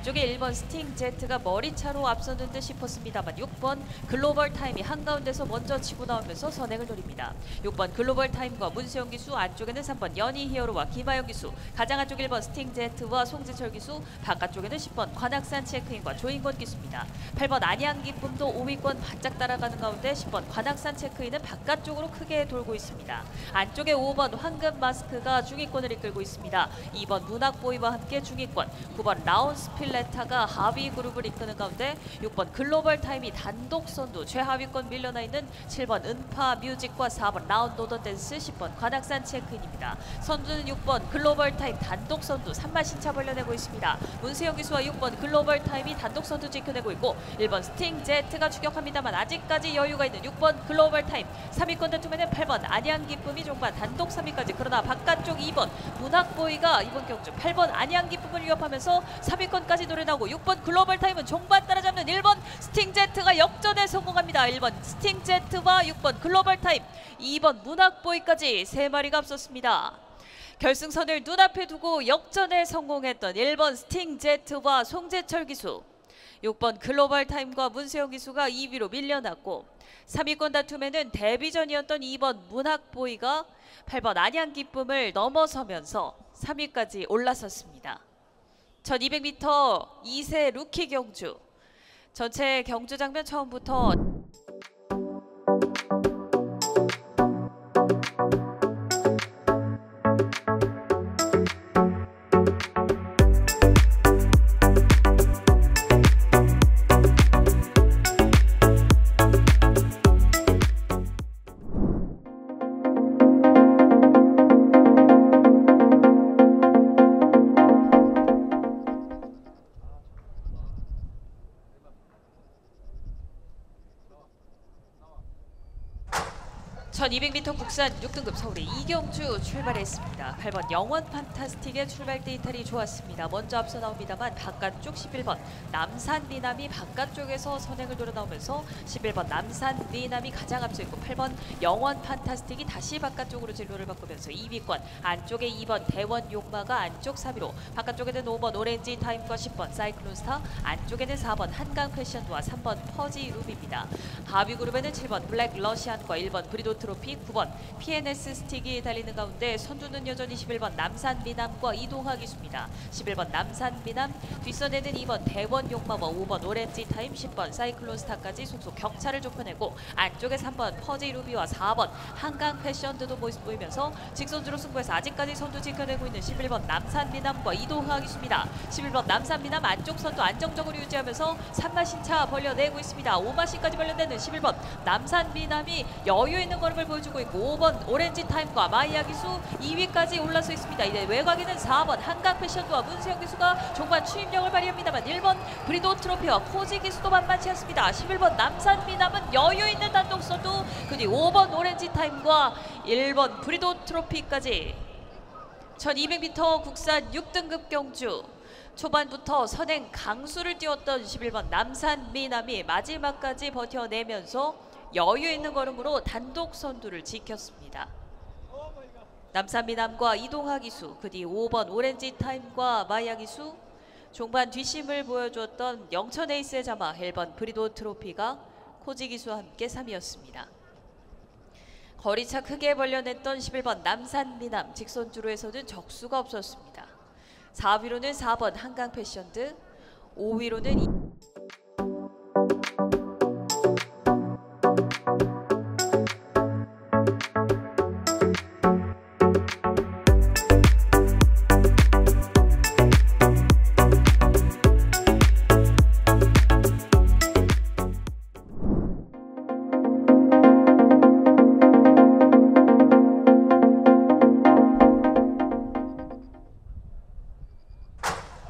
안쪽에 1번 스팅 제트가 머리차로 앞서는 듯 싶었습니다만 6번 글로벌 타임이 한가운데서 먼저 치고 나오면서 선행을 노립니다. 6번 글로벌 타임과 문세영 기수, 안쪽에는 3번 연희 히어로와 김하영 기수, 가장 안쪽 1번 스팅 제트와 송재철 기수, 바깥쪽에는 10번 관악산 체크인과 조인권 기수입니다. 8번 안양 기쁨도 5위권 바짝 따라가는 가운데 10번 관악산 체크인은 바깥쪽으로 크게 돌고 있습니다. 안쪽에 5번 황금 마스크가 중위권을 이끌고 있습니다. 2번 문학보이와 함께 중위권, 9번 라운스필레타가 하위 그룹을 이끄는 가운데 6번 글로벌 타임이 단독 선두 최하위권 밀려나 있는 7번 은파 뮤직과 4번 라운드 오더 댄스, 10번 관악산 체크인입니다. 선두는 6번 글로벌 타임 단독 선두 3마신차 벌려내고 있습니다. 문세영 기수와 6번 글로벌 타임이 단독 선두 지켜내고 있고 1번 스팅 제트가 추격합니다만 아직까지 여유가 있는 6번 글로벌 타임, 3위권 다툼에는 8번 안양 기쁨이 종반 단독 3위까지. 그러나 바깥쪽 2번 문학보이가 이번 경주 8번 안양 기쁨을 위협하면서 3위권까지 노려나오고 6번 글로벌 타임은 종반 따라잡는 1번 스팅 제트가 역전에 성공합니다. 1번 스팅 제트와 6번 글로벌 타임, 2번 문학보이까지 3마리가 앞섰습니다. 결승선을 눈앞에 두고 역전에 성공했던 1번 스팅 제트와 송재철 기수, 6번 글로벌 타임과 문세영 기수가 2위로 밀려났고 3위권 다툼에는 데뷔전이었던 2번 문학보이가 8번 안양 기쁨을 넘어서면서 3위까지 올라섰습니다. 1200m 2세 루키 경주, 전체 경주 장면 처음부터 (1200m) 국산 6등급 서울의 이경주 출발했습니다. 8번 영원 판타스틱의 출발 데이터리 좋았습니다. 먼저 앞서 나옵니다만 바깥쪽 11번 남산 미남이 바깥쪽에서 선행을 돌아 나오면서 11번 남산 미남이 가장 앞서 있고 8번 영원 판타스틱이 다시 바깥쪽으로 진로를 바꾸면서 2위권, 안쪽에 2번 대원 욕마가 안쪽 3위로, 바깥쪽에는 5번 오렌지 타임과 10번 사이클론스타, 안쪽에는 4번 한강 패션과 3번 퍼지 루비입니다. 하위 그룹에는 7번 블랙 러시안과 1번 브리도 트로피, 9번 PNS 스틱이 달리는 가운데 선두는 여전히 11번 남산 미남과 이동하 기수입니다. 11번 남산 미남, 뒷선에는 2번 대원 욕마와 5번 오렌지 타임, 10번 사이클론 스타까지 속속 격차를 좁혀내고 안쪽에 3번 퍼지 루비와 4번 한강 패션드도 보이면서 직선주로 승부해서 아직까지 선두 지켜내고 있는 11번 남산 미남과 이동하 기수입니다. 11번 남산 미남 안쪽 선두 안정적으로 유지하면서 3마신차 벌려내고 있습니다. 5마신까지 벌려내는 11번 남산 미남이 여유 있는 걸음을 보여주고 있고 5번 오렌지 타임과 마이야 기수 2위까지 올라서 있습니다. 이제 외곽에는 4번 한강 패션도와 문세영 기수가 종반 추임력을 발휘합니다만 1번 브리도 트로피와 코지 기수도 만만치 않습니다. 11번 남산 미남은 여유 있는 단독 선두, 그 뒤 5번 오렌지 타임과 1번 브리도 트로피까지. 1200m 국산 6등급 경주, 초반부터 선행 강수를 띄웠던 11번 남산 미남이 마지막까지 버텨내면서 여유 있는 걸음으로 단독 선두를 지켰습니다. 남산 미남과 이동하 기수, 그 뒤 5번 오렌지 타임과 마이야 기수, 종반 뒷심을 보여주었던 영천 에이스의 자마 1번 브리도 트로피가 코지 기수와 함께 3위였습니다. 거리차 크게 벌려냈던 11번 남산 미남, 직선주로에서는 적수가 없었습니다. 4위로는 4번 한강 패션드, 5위로는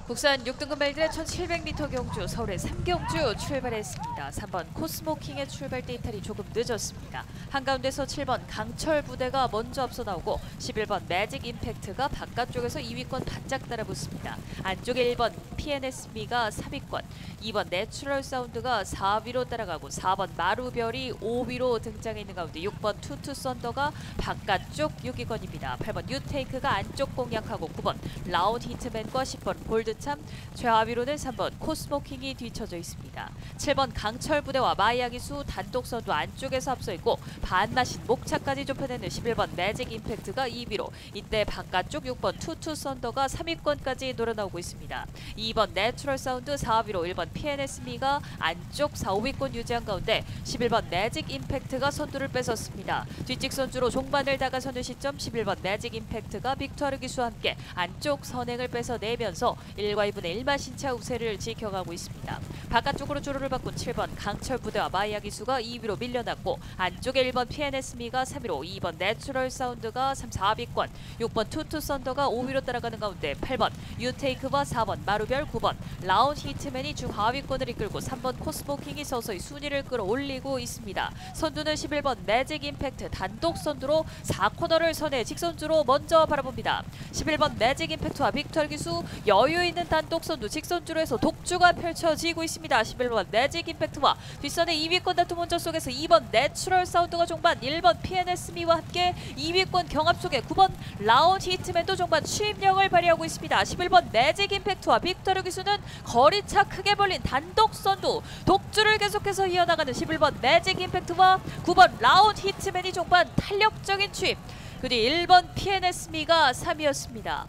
국산 6등급 말들의 1700m 경주, 서울의 3경주 출발했습니다. 3번 코스모킹의 출발 데이터리 조금 늦었습니다. 한가운데서 7번 강철 부대가 먼저 앞서 나오고 11번 매직 임팩트가 바깥쪽에서 2위권 바짝 따라붙습니다. 안쪽에 1번 PNS미가 3위권, 2번 내추럴 사운드가 4위로 따라가고 4번 마루별이 5위로 등장해 있는 가운데 6번 투투 썬더가 바깥쪽 6위권입니다. 8번 뉴테이크가 안쪽 공략하고 9번 라운 히트맨과 10번 골드 한참, 최하위로는 3번 코스모킹이 뒤쳐져 있습니다. 7번 강철 부대와 마이야 기수 단독 선두 안쪽에서 앞서 있고 반마신 목차까지 좁혀내는 11번 매직 임팩트가 2위로, 이때 바깥쪽 6번 투투 썬더가 3위권까지 노려나오고 있습니다. 2번 내추럴 사운드 4위로 1번 PNS미가 안쪽 4, 5위권 유지한 가운데 11번 매직 임팩트가 선두를 뺏었습니다. 뒷직 선두로 종반을 다가서는 시점 11번 매직 임팩트가 빅토르 기수와 함께 안쪽 선행을 뺏어내면서 1과 2분의 1마 신차 우세를 지켜가고 있습니다. 바깥쪽으로 주로를 바꾼 7번 강철 부대와 마이야 기수가 2위로 밀려났고 안쪽에 1번 PNS미가 3위로 2번 내추럴 사운드가 3, 4위권, 6번 투투 썬더가 5위로 따라가는 가운데 8번 유테이크와 4번 마루별, 9번 라운 히트맨이 중하위권을 이끌고 3번 코스모킹이 서서히 순위를 끌어올리고 있습니다. 선두는 11번 매직 임팩트 단독 선두로 4코너를 선해 직선주로 먼저 바라봅니다. 11번 매직 임팩트와 빅토르 기수 여유 있는 단독 선두 직선주로에서 독주가 펼쳐지고 있습니다. 11번 매직 임팩트와 뒷선의 2위권 다툼 운전 속에서 2번 내추럴 사운드가 종반, 1번 PNS미와 함께 2위권 경합 속에 9번 라운 히트맨도 종반 추임력을 발휘하고 있습니다. 11번 매직 임팩트와 빅토르 기수는 거리차 크게 벌린 단독 선두 독주를 계속해서 이어나가는 11번 매직 임팩트와 9번 라운 히트맨이 종반 탄력적인 추임, 그뒤 1번 PNS미가 3위였습니다.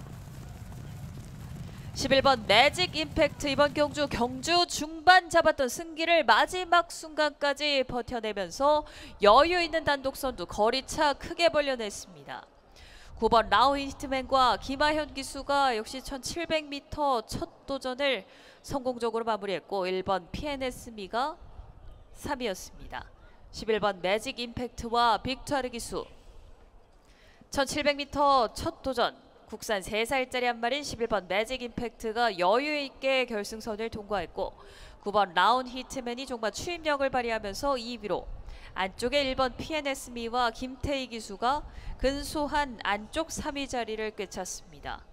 11번 매직 임팩트 이번 경주 중반 잡았던 승기를 마지막 순간까지 버텨내면서 여유 있는 단독 선두 거리차 크게 벌려냈습니다. 9번 라운 히트맨과 김하현 기수가 역시 1700m 첫 도전을 성공적으로 마무리했고 1번 PNS미가 3위였습니다. 11번 매직 임팩트와 빅토르 기수 1700m 첫 도전, 국산 3살짜리 한 마리인 11번 매직 임팩트가 여유 있게 결승선을 통과했고 9번 라운 히트맨이 정말 추임력을 발휘하면서 2위로, 안쪽에 1번 PNS미와 김태희 기수가 근소한 안쪽 3위 자리를 꿰찼습니다.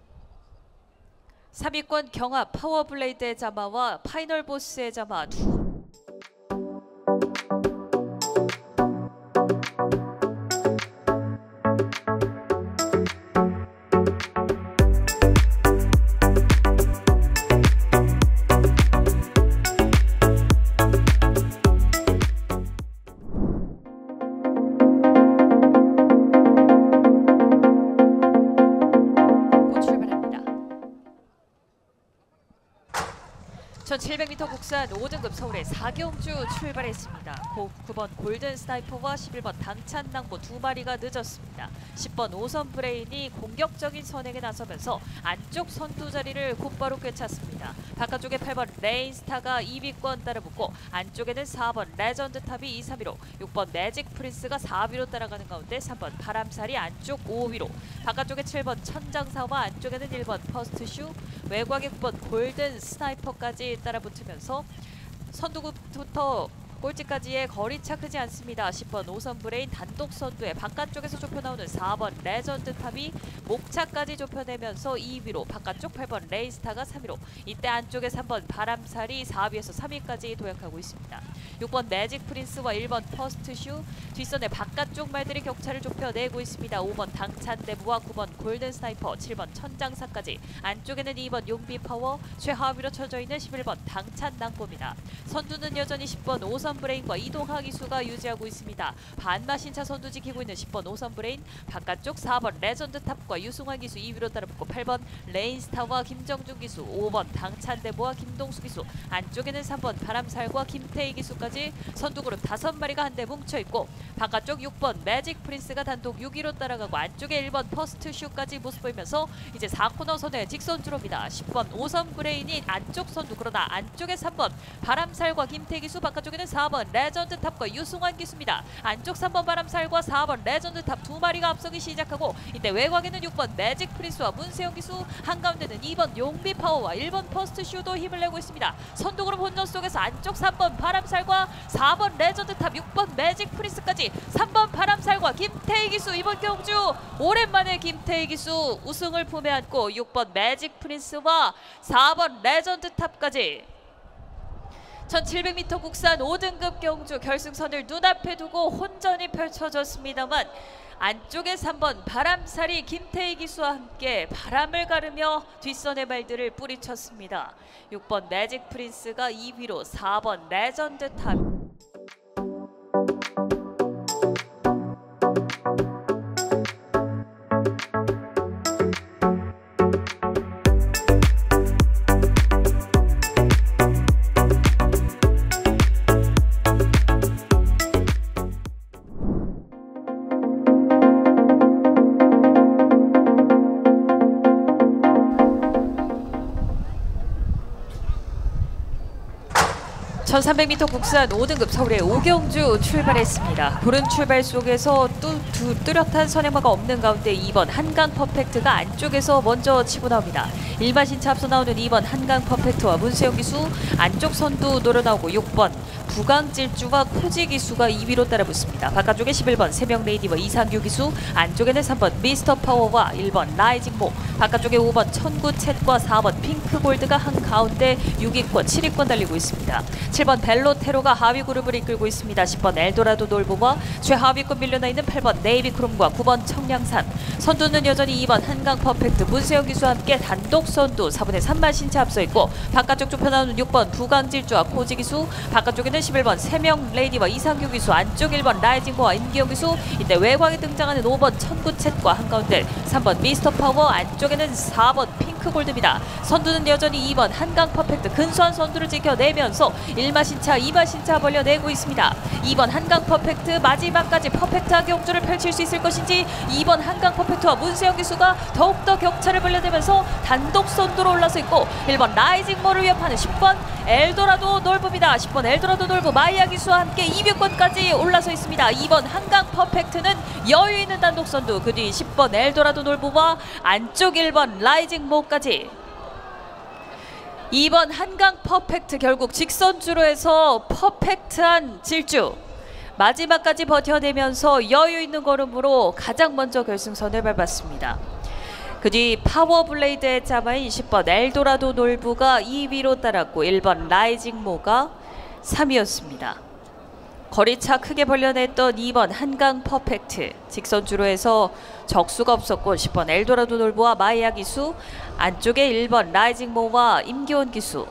3위권 경합 파워블레이드의 자마와 파이널 보스의 자마 두 (1700m) 국산 5등급 서울의 4경주 출발했습니다. 9번 골든 스나이퍼와 11번 당찬 낭보 두 마리가 늦었습니다. 10번 오선 브레인이 공격적인 선행에 나서면서 안쪽 선두 자리를 곧바로 꿰찼습니다. 바깥쪽에 8번 레인스타가 2위권 따라붙고 안쪽에는 4번 레전드 탑이 2, 3위로, 6번 매직 프린스가 4위로 따라가는 가운데 3번 바람살이 안쪽 5위로, 바깥쪽에 7번 천장사와 안쪽에는 1번 퍼스트슈, 외곽에 9번 골든 스나이퍼까지 따라붙으면서 선두부터 꼴찌까지의 거리차 크지 않습니다. 10번 오선 브레인 단독 선두에 바깥쪽에서 좁혀나오는 4번 레전드 탑이 목차까지 좁혀내면서 2위로, 바깥쪽 8번 레이스타가 3위로, 이때 안쪽에 3번 바람살이 4위에서 3위까지 도약하고 있습니다. 6번 매직 프린스와 1번 퍼스트슈, 뒷선의 바깥쪽 말들이 격차를 좁혀내고 있습니다. 5번 당찬대부와 9번 골든 스나이퍼, 7번 천장사까지, 안쪽에는 2번 용비파워, 최하위로 쳐져 있는 11번 당찬 낭보입니다. 선두는 여전히 10번 오선 브레인과 이동하 기수가 유지하고 있습니다. 반마신차 선두 지키고 있는 10번 오선 브레인, 바깥쪽 4번 레전드 탑과 유승환 기수 2위로 따라붙고 8번 레인스타와 김정준 기수, 5번 당찬대보와 김동수 기수, 안쪽에는 3번 바람살과 김태희 기수까지 선두 그룹 5마리가 한데 뭉쳐있고 바깥쪽 6번 매직 프린스가 단독 6위로 따라가고 안쪽에 1번 퍼스트 슈까지 모습 보이면서 이제 4코너 선의 직선주로입니다. 10번 오선 브레인이 안쪽 선두, 그러나 안쪽에 3번 바람살과 김태희 기수, 바깥쪽에는 4번 레전드 탑과 유승환 기수입니다. 안쪽 3번 바람살과 4번 레전드 탑 두 마리가 앞서기 시작하고 이때 외곽에는 6번 매직 프린스와 문세영 기수, 한가운데는 2번 용비 파워와 1번 퍼스트 슈도 힘을 내고 있습니다. 선두 그룹 혼전 속에서 안쪽 3번 바람살과 4번 레전드 탑, 6번 매직 프린스까지 3번 바람살과 김태희 기수, 이번 경주 오랜만에 김태희 기수 우승을 품에 안고 6번 매직 프린스와 4번 레전드 탑까지 1700m 국산 5등급 경주 결승선을 눈앞에 두고 혼전이 펼쳐졌습니다만 안쪽에 3번 바람살이 김태희 기수와 함께 바람을 가르며 뒷선의 말들을 뿌리쳤습니다. 6번 매직 프린스가 2위로 4번 레전드 탑. 전 300m 국산 5등급 서울의 오경주 출발했습니다. 고른 출발 속에서 뚜렷한 선행마가 없는 가운데 2번 한강 퍼펙트가 안쪽에서 먼저 치고 나옵니다. 일마신차 앞서 나오는 2번 한강 퍼펙트와 문세영 기수 안쪽 선두 노려나오고 6번 부강질주와 코지 기수가 2위로 따라붙습니다. 바깥쪽에 11번 세명 레이디와 이상규 기수, 안쪽에는 3번 미스터 파워와 1번 라이징모, 바깥쪽에 5번 천구챗과 4번 핑크골드가 한가운데 6위권, 7위권 달리고 있습니다. 7번 벨로테로가 하위 그룹을 이끌고 있습니다. 10번 엘도라도 놀보와 최하위권 밀려나 있는 8번 네이비크롬과 9번 청량산, 선두는 여전히 2번 한강 퍼펙트 문세영 기수와 함께 단독 선두 4분의 3만 신차 앞서 있고, 바깥쪽 좁혀 나오는 6번 부강질주와 코지 기수, 바깥쪽에는 11번 세명 레이디와 이상규 기수, 안쪽 1번 라이징모와 임기영 기수, 이때 외곽에 등장하는 5번 천구챗과 한가운데 3번 미스터 파워, 안쪽에는 4번 핑크골드입니다. 선두는 여전히 2번 한강 퍼펙트 근소한 선두를 지켜내면서 1마신차 2마신차 벌려내고 있습니다. 2번 한강 퍼펙트 마지막까지 퍼펙트한 경주를 펼칠 수 있을 것인지, 2번 한강 퍼펙트와 문세영 기수가 더욱더 격차를 벌려내면서 단독 선두로 올라서 있고, 1번 라이징모를 위협하는 10번 엘도라도 놀부입니다. 10번 엘도라도 놀부 마이야 기수와 함께 200권까지 올라서 있습니다. 2번 한강 퍼펙트는 여유 있는 단독 선두, 그 뒤 10번 엘도라도 놀부와 안쪽 1번 라이징모까지. 2번 한강 퍼펙트 결국 직선주로 해서 퍼펙트한 질주, 마지막까지 버텨내면서 여유 있는 걸음으로 가장 먼저 결승선을 밟았습니다. 그 뒤 파워블레이드의 자마인 10번 엘도라도 놀부가 2위로 따랐고 1번 라이징모가 3위였습니다. 거리차 크게 벌려냈던 2번 한강 퍼펙트, 직선주로 해서 적수가 없었고 10번 엘도라도 놀부와 마이야 기수, 안쪽에 1번 라이징모와 임기원 기수.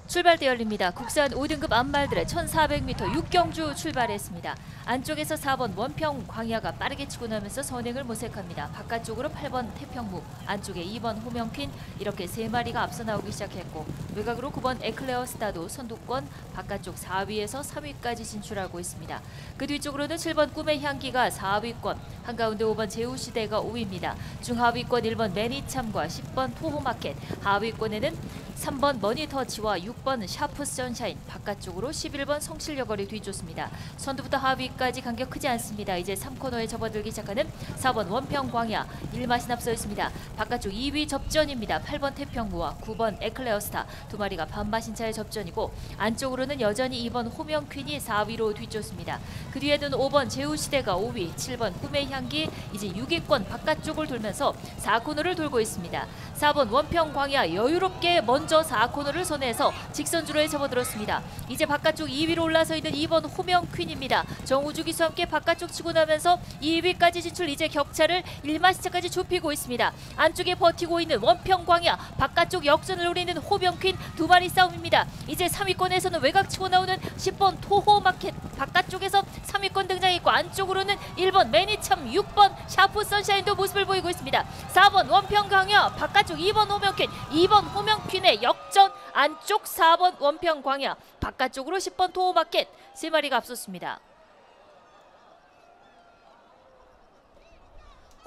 출발대 열립니다. 국산 5등급 암말들의 1400m 6경주 출발했습니다. 안쪽에서 4번 원평 광야가 빠르게 치고 나면서 선행을 모색합니다. 바깥쪽으로 8번 태평무, 안쪽에 2번 호명퀸, 이렇게 3마리가 앞서 나오기 시작했고, 외곽으로 9번 에클레어 스타도 선두권, 바깥쪽 4위에서 3위까지 진출하고 있습니다. 그 뒤쪽으로는 7번 꿈의 향기가 4위권, 한가운데 5번 제우시대가 5위입니다. 중하위권 1번 매니참과 10번 토호마켓, 하위권에는 3번 머니터치와 6번 샤프 선샤인, 바깥쪽으로 11번 성실여걸이 뒤쫓습니다. 선두부터 하위까지 간격 크지 않습니다. 이제 3코너에 접어들기 시작하는 4번 원평 광야, 1마신 앞서 있습니다. 바깥쪽 2위 접전입니다. 8번 태평무와 9번 에클레어스타, 두 마리가 반마신차의 접전이고, 안쪽으로는 여전히 2번 호명퀸이 4위로 뒤쫓습니다. 그 뒤에는 5번 제우시대가 5위, 7번 꿈의 향기, 이제 6위권 바깥쪽을 돌면서 4코너를 돌고 있습니다. 4번 원평 광야 여유롭게 먼저 4코너를 선회해서 직선주로에 접어들었습니다. 이제 바깥쪽 2위로 올라서 있는 2번 호명퀸입니다. 정우주 기수와 함께 바깥쪽 치고 나면서 2위까지 진출, 이제 격차를 1마시차까지 좁히고 있습니다. 안쪽에 버티고 있는 원평 광야, 바깥쪽 역전을 노리는 호명퀸, 두 마리 싸움입니다. 이제 3위권에서는 외곽 치고 나오는 10번 토호마켓, 바깥쪽에서 3위권 등장했고, 안쪽으로는 1번 매니참, 6번 샤프 선샤인도 모습을 보이고 있습니다. 4번 원평 광야, 바깥쪽 2번 호명퀸, 2번 호명퀸의 역전, 안쪽 4번 원평 광야, 바깥쪽으로 10번 토호마켓, 3마리가 앞섰습니다.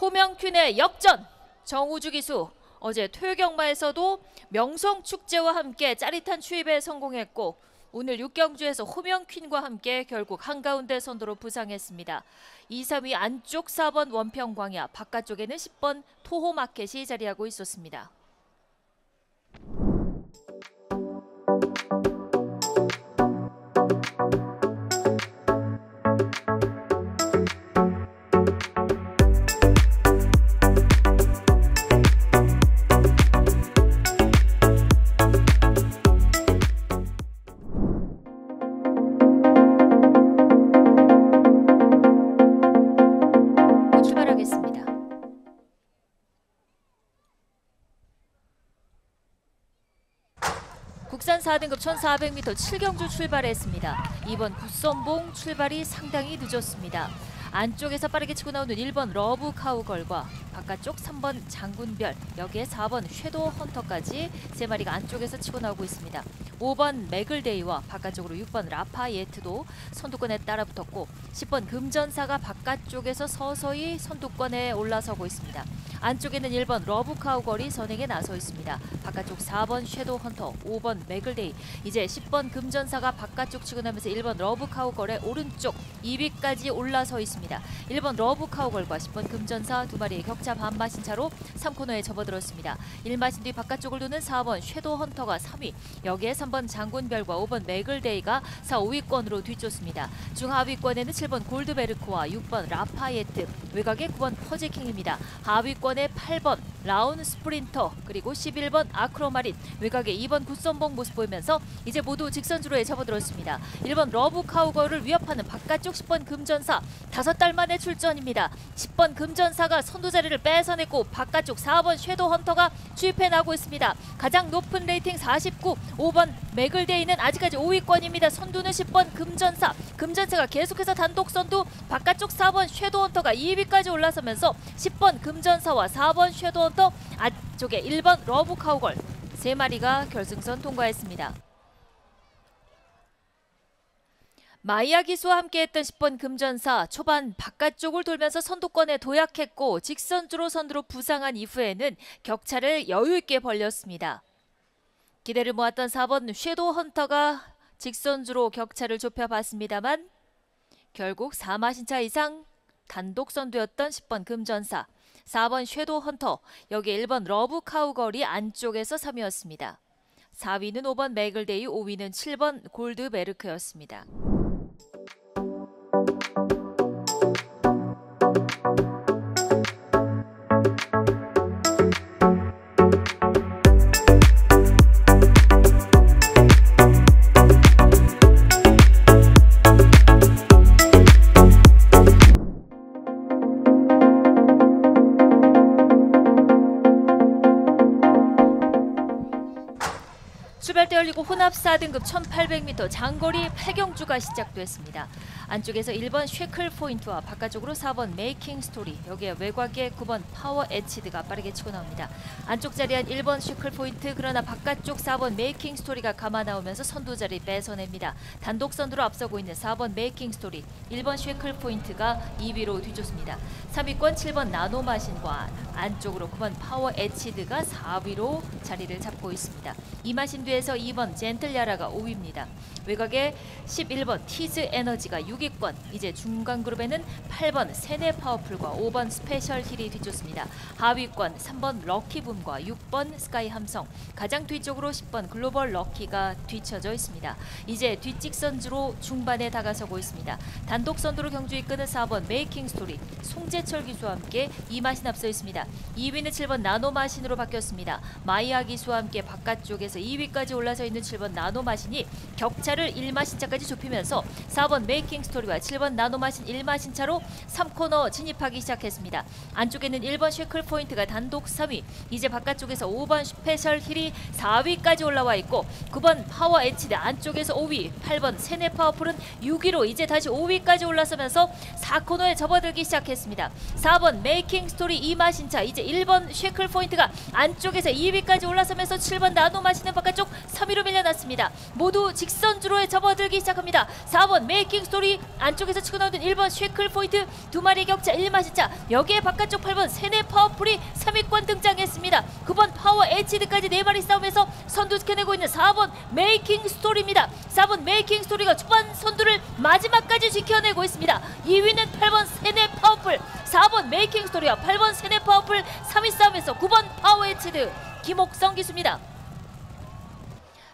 호명퀸의 역전, 정우주 기수 어제 토요경마에서도 명성축제와 함께 짜릿한 추입에 성공했고, 오늘 6경주에서 호명퀸과 함께 결국 한가운데 선두로 부상했습니다. 2, 3위 안쪽 4번 원평광야, 바깥쪽에는 10번 토호마켓이 자리하고 있었습니다. 출발하겠습니다. 국산 4등급 1400m 7경주 출발했습니다. 이번 굿선봉 출발이 상당히 늦었습니다. 안쪽에서 빠르게 치고 나오는 1번 러브 카우걸과 바깥쪽 3번 장군별, 여기에 4번 섀도우 헌터까지 3마리가 안쪽에서 치고 나오고 있습니다. 5번 맥을데이와 바깥쪽으로 6번 라파예트도 선두권에 따라붙었고 10번 금전사가 바깥쪽에서 서서히 선두권에 올라서고 있습니다. 안쪽에는 1번 러브 카우걸이 선행에 나서 있습니다. 바깥쪽 4번 섀도우 헌터, 5번 맥을데이, 이제 10번 금전사가 바깥쪽 치고 나면서 1번 러브 카우걸의 오른쪽 2위까지 올라서 있습니다. 1번 러브 카우걸과 10번 금전사 두 마리의 격차 반마신 차로 3코너에 접어들었습니다. 1마신 뒤 바깥쪽을 도는 4번 섀도우 헌터가 3위, 여기에 3번 장군별과 5번 맥을데이가 4, 5위권으로 뒤쫓습니다. 중하위권에는 7번 골드베르크와 6번 라파예트, 외곽에 9번 퍼제킹입니다. 하위권에 8번 라운 스프린터, 그리고 11번 아크로마린, 외곽에 2번 굿선봉 모습 보이면서 이제 모두 직선주로에 접어들었습니다. 1번 러브 카우걸을 위협하는 바깥쪽 10번 금전사, 5달 만에 출전입니다. 10번 금전사가 선두 자리를 뺏어냈고 바깥쪽 4번 섀도우 헌터가 주입해 나고 있습니다. 가장 높은 레이팅 49, 5번 맥을데이는 아직까지 5위권입니다. 선두는 10번 금전사, 금전사가 계속해서 단독 선두, 바깥쪽 4번 섀도우 헌터가 2위까지 올라서면서 10번 금전사와 4번 섀도우 헌터, 안쪽에 1번 러브 카우걸 3마리가 결승선 통과했습니다. 마이야 기수와 함께했던 10번 금전사, 초반 바깥쪽을 돌면서 선두권에 도약했고 직선주로 선두로 부상한 이후에는 격차를 여유있게 벌렸습니다. 기대를 모았던 4번 섀도우 헌터가 직선주로 격차를 좁혀봤습니다만 결국 4마신차 이상 단독 선두였던 10번 금전사, 4번 섀도우 헌터, 여기 1번 러브 카우걸이 안쪽에서 3위였습니다. 4위는 5번 맥을데이, 5위는 7번 골드베르크였습니다. 출발대 열리고 혼합 4등급 1800m 장거리 8경주가 시작됐습니다. 안쪽에서 1번 쉐클 포인트와 바깥쪽으로 4번 메이킹 스토리, 여기에 외곽에 9번 파워 에치드가 빠르게 치고 나옵니다. 안쪽 자리한 1번 쉐클 포인트, 그러나 바깥쪽 4번 메이킹 스토리가 감아 나오면서 선두 자리 뺏어냅니다. 단독 선두로 앞서고 있는 4번 메이킹 스토리, 1번 쉐클 포인트가 2위로 뒤쫓습니다. 3위권 7번 나노마신과 안쪽으로 9번 파워 에치드가 4위로 자리를 잡고 있습니다. 이마신 뒤에서 2번 젠틀야라가 5위입니다. 외곽에 11번 티즈 에너지가 6위권, 이제 중간 그룹에는 8번 세네 파워풀과 5번 스페셜 힐이 뒤쫓습니다. 하위권 3번 럭키붐과 6번 스카이 함성, 가장 뒤쪽으로 10번 글로벌 럭키가 뒤쳐져 있습니다. 이제 뒷직선주로 중반에 다가서고 있습니다. 단독 선두로 경주 이끄는 4번 메이킹 스토리, 송재철 기수와 함께 2마신 앞서 있습니다. 2위는 7번 나노마신으로 바뀌었습니다. 마이야 기수와 함께 바깥쪽에서 2위까지 올라서 있는 7번 나노마신이 격차를 1마신차까지 좁히면서 4번 메이킹 스토리와 7번 나노마신 1마신 차로 3코너 진입하기 시작했습니다. 안쪽에는 1번 쉐클 포인트가 단독 3위, 이제 바깥쪽에서 5번 스페셜 힐이 4위까지 올라와 있고 9번 파워 에치드 안쪽에서 5위, 8번 세네 파워풀은 6위로 이제 다시 5위까지 올라서면서 4코너에 접어들기 시작했습니다. 4번 메이킹 스토리 2마신 차, 이제 1번 쉐클 포인트가 안쪽에서 2위까지 올라서면서 7번 나노마신은 바깥쪽 3위로 밀려났습니다. 모두 직선주로에 접어들기 시작합니다. 4번 메이킹 스토리 스토리 안쪽에서 치고 나오던 1번 쉐클 포인트 두 마리 격차 1마시차 여기에 바깥쪽 8번 세네 파워풀이 3위권 등장했습니다. 9번 파워 에치드까지 4마리 싸움에서 선두 지켜내고 있는 4번 메이킹 스토리입니다. 4번 메이킹 스토리가 초반 선두를 마지막까지 지켜내고 있습니다. 2위는 8번 세네 파워풀, 4번 메이킹 스토리와 8번 세네 파워풀 3위 싸움에서 9번 파워 에치드 김옥성 기수입니다.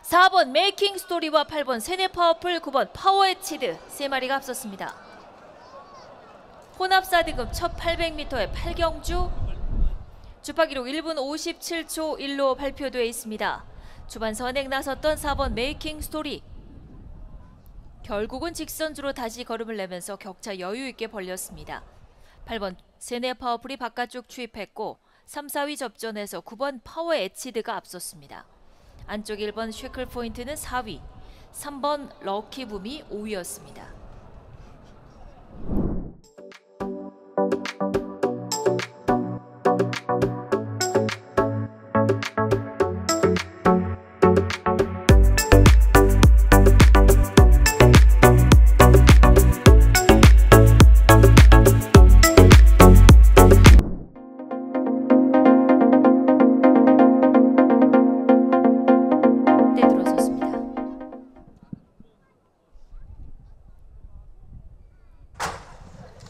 4번 메이킹 스토리와 8번 세네 파워풀, 9번 파워 에치드 3마리가 앞섰습니다. 혼합 4등급 첫 800m의 8경주 주파 기록 1분 57초 1로 발표되어 있습니다. 초반 선행 나섰던 4번 메이킹 스토리 결국은 직선주로 다시 걸음을 내면서 격차 여유있게 벌렸습니다. 8번 세네 파워풀이 바깥쪽 추입했고 3, 4위 접전에서 9번 파워 에치드가 앞섰습니다. 안쪽 1번 쉐클 포인트는 4위, 3번 럭키붐이 5위였습니다.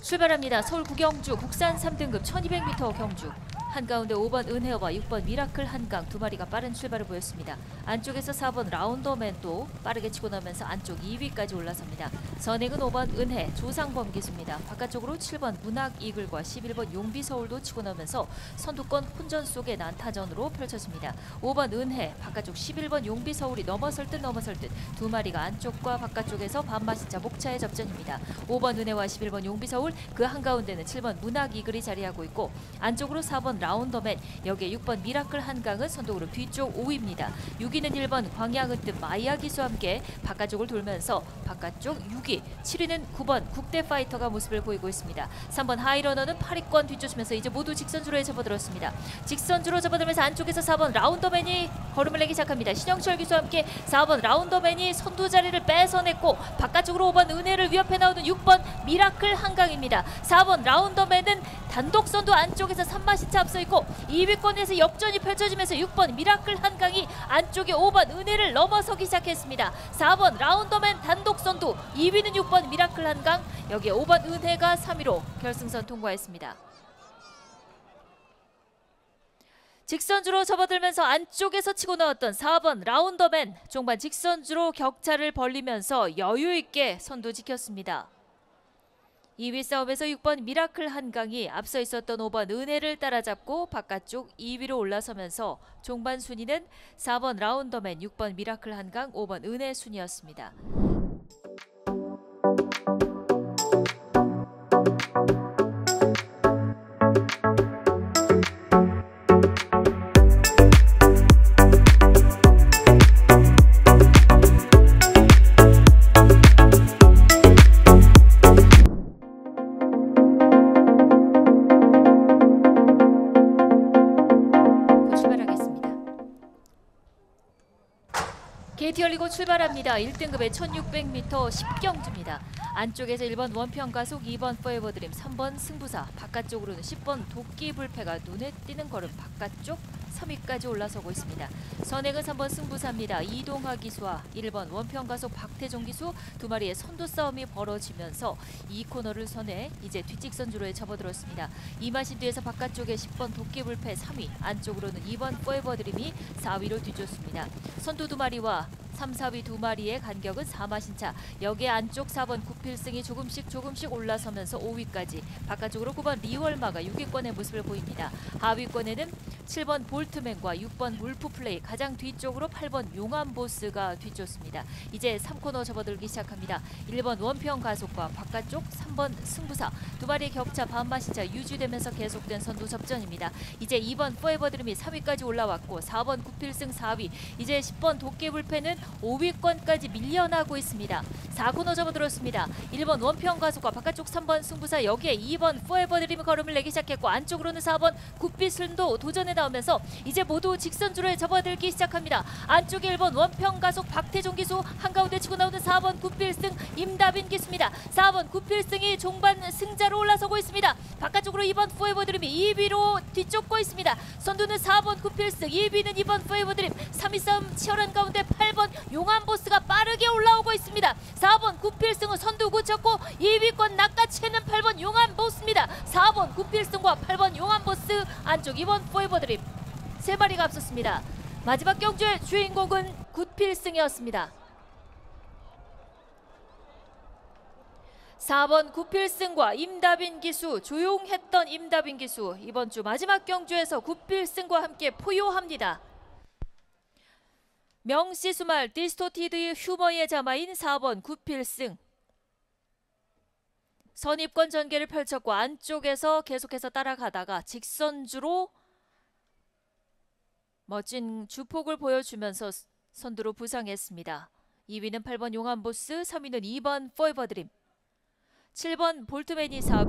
출발합니다. 서울 구경주 국산 3등급 1200m 경주 한가운데 5번 은혜와 6번 미라클 한강 두 마리가 빠른 출발을 보였습니다. 안쪽에서 4번 라운더맨도 빠르게 치고 나면서 안쪽 2위까지 올라섭니다. 선행은 5번 은혜 조상범 기수입니다. 바깥쪽으로 7번 문학 이글과 11번 용비 서울도 치고 나면서 선두권 혼전 속의 난타전으로 펼쳐집니다. 5번 은혜 바깥쪽 11번 용비 서울이 넘어설 듯 두 마리가 안쪽과 바깥쪽에서 반마시차 목차의 접전입니다. 5번 은혜와 11번 용비 서울 그 한가운데는 7번 문학 이글이 자리하고 있고 안쪽으로 4번 라운더맨 여기에 6번 미라클 한강은 선두그룹 뒤쪽 5위입니다. 6위는 1번 광양은뜸 마이아 기수와 함께 바깥쪽을 돌면서 바깥쪽 6위, 7위는 9번 국대파이터가 모습을 보이고 있습니다. 3번 하이러너는 8위권 뒤쫓으면서 이제 모두 직선주로에 접어들었습니다. 직선주로 접어들면서 안쪽에서 4번 라운더맨이 걸음을 내기 시작합니다. 신영철 기수와 함께 4번 라운더맨이 선두 자리를 뺏어냈고 바깥쪽으로 5번 은혜를 위협해 나오는 6번 미라클 한강입니다. 4번 라운더맨은 단독 선두 안쪽에서 3마시차 앞서 있고 2위권에서 역전이 펼쳐지면서 6번 미라클 한강이 안쪽에 5번 은혜를 넘어서기 시작했습니다. 4번 라운더맨 단독 선두 2위는 6번 미라클 한강 여기에 5번 은혜가 3위로 결승선 통과했습니다. 직선주로 접어들면서 안쪽에서 치고 나왔던 4번 라운더맨 종반 직선주로 격차를 벌리면서 여유있게 선두 지켰습니다. 2위 싸움에서 6번 미라클 한강이 앞서 있었던 5번 은혜를 따라잡고 바깥쪽 2위로 올라서면서 종반 순위는 4번 라운더맨, 6번 미라클 한강, 5번 은혜 순이었습니다. 게이트 열리고 출발합니다. 1등급의 1600m 10경주입니다. 안쪽에서 1번 원평 가속, 2번 포에버 드림, 3번 승부사, 바깥쪽으로는 10번 도끼 불패가 눈에 띄는 걸음 바깥쪽 3위까지 올라서고 있습니다. 선행은 3번 승부사입니다. 이동하 기수와 1번 원평 가속 박태종 기수 두 마리의 선두 싸움이 벌어지면서 이 코너를 선해 이제 뒷직선주로에 접어들었습니다. 이마신 뒤에서 바깥쪽에 10번 도끼 불패 3위, 안쪽으로는 2번 포에버 드림이 4위로 뒤쫓습니다. 선두 두 마리와 3, 4위 두 마리의 간격은 4마신차. 여기에 안쪽 4번 구필승이 조금씩 올라서면서 5위까지 바깥쪽으로 9번 리월마가 6위권의 모습을 보입니다. 하위권에는 7번 볼트맨과 6번 울프플레이 가장 뒤쪽으로 8번 용암보스가 뒤쫓습니다. 이제 3코너 접어들기 시작합니다. 1번 원평 가속과 바깥쪽 3번 승부사 두 마리의 격차 반마신차 유지되면서 계속된 선두 접전입니다. 이제 2번 포에버드림이 3위까지 올라왔고 4번 구필승 4위 이제 10번 도깨불패는 5위권까지 밀려나고 있습니다. 4코너 접어들었습니다. 1번 원평 가속과 바깥쪽 3번 승부사, 여기에 2번 포에버 드림 걸음을 내기 시작했고 안쪽으로는 4번 굿빛순도 도전에 나오면서 이제 모두 직선주로에 접어들기 시작합니다. 안쪽에 1번 원평 가속 박태종 기수, 한가운데 치고 나오는 4번 굿필승 임다빈 기수입니다. 4번 굿필승이 종반 승자로 올라서고 있습니다. 바깥쪽으로 2번 포에버 드림이 2위로 뒤쫓고 있습니다. 선두는 4번 굿필승, 2위는 2번 포에버 드림. 3위 싸움 치열한 가운데 8번 용암보스가 빠르게 올라오고 있습니다. 4번 굿필승은 선두 굳혔고 2위권 낚아채는 8번 용암보스입니다. 4번 굿필승과 8번 용암보스, 안쪽 2번 포에버 드림 3마리가 앞섰습니다. 마지막 경주의 주인공은 굿필승이었습니다. 4번 굿필승과 임다빈 기수, 조용했던 임다빈 기수, 이번 주 마지막 경주에서 굿필승과 함께 포효합니다. 명시수말 디스토티드 휴머의 자마인 4번 굿필승. 선입권 전개를 펼쳤고 안쪽에서 계속해서 따라가다가 직선주로 멋진 주폭을 보여주면서 선두로 부상했습니다. 2위는 8번 용암보스, 3위는 2번 포에버 드림, 7번 볼트맨이 4